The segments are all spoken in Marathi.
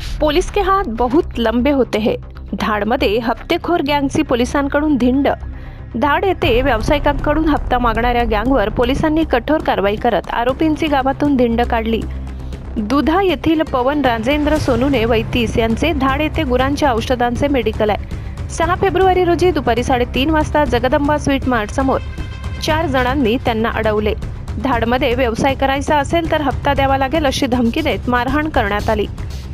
पुलिस के हाथ बहुत लंबे होते हैं। धाडमध्ये हप्तेखोर गँगची पोलिसांकडून धिंड। धाड येथे व्यावसायिकांकडून हप्ता मागणाऱ्या गँगवर पोलिसांनी कठोर कारवाई करत आरोपींची गावातून धिंड काढली। दुधा येथील पवन राजेंद्र सोनुने वय 30 यांचे धाड येथे गुरांच्या औषधांचे मेडिकल आहे। 6 फेब्रुवारी रोजी दुपारी 3:30 वाजता जगदंबा स्वीट मार्ट समोर 4 जणांनी त्यांना अडवले। धाडमध्ये व्यवसाय करायचा असेल तर हप्ता द्यावा लागेल अशी धमकी देत मारहाण करण्यात आली।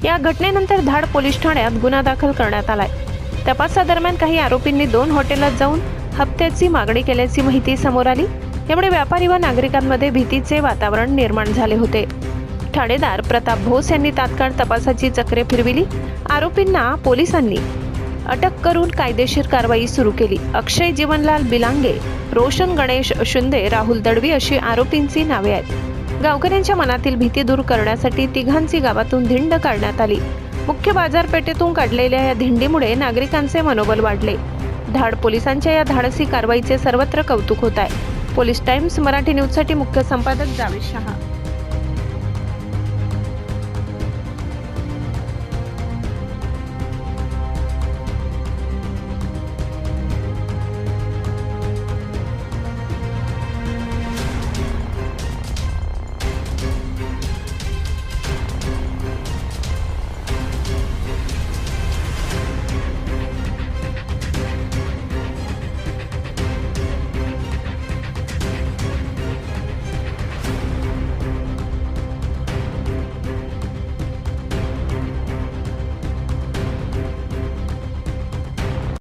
या घटनेनंतर धाड पोलीस ठाण्यात गुन्हा दाखल करण्यात आलाय। तपासादरम्यान काही आरोपींनी 2 हॉटेलात जाऊन हप्त्याची मागणी केल्याची माहिती समोर आली। यामुळे व्यापारी व नागरिकांमध्ये भीतीचे वातावरण निर्माण झाले होते। ठाणेदार प्रताप भोस यांनी तात्काळ तपासाची चक्रे फिरविली। आरोपींना पोलिसांनी अटक करून कायदेशीर कारवाई सुरू केली। अक्षय जीवनलाल बिलांगे, रोशन गणेश शिंदे, राहुल दळवी अशी आरोपींची नावे आहेत। गावकऱ्यांच्या मनातील भीती दूर करण्यासाठी तिघांची गावातून धिंड काढण्यात आली। मुख्य बाजारपेठेतून काढलेल्या या धिंडीमुळे नागरिकांचे मनोबल वाढले। धाड पोलिसांच्या या धाडसी कारवाईचे सर्वत्र कौतुक होत आहे। पोलीस टाइम्स मराठी न्यूजसाठी मुख्य संपादक जावेद शहा।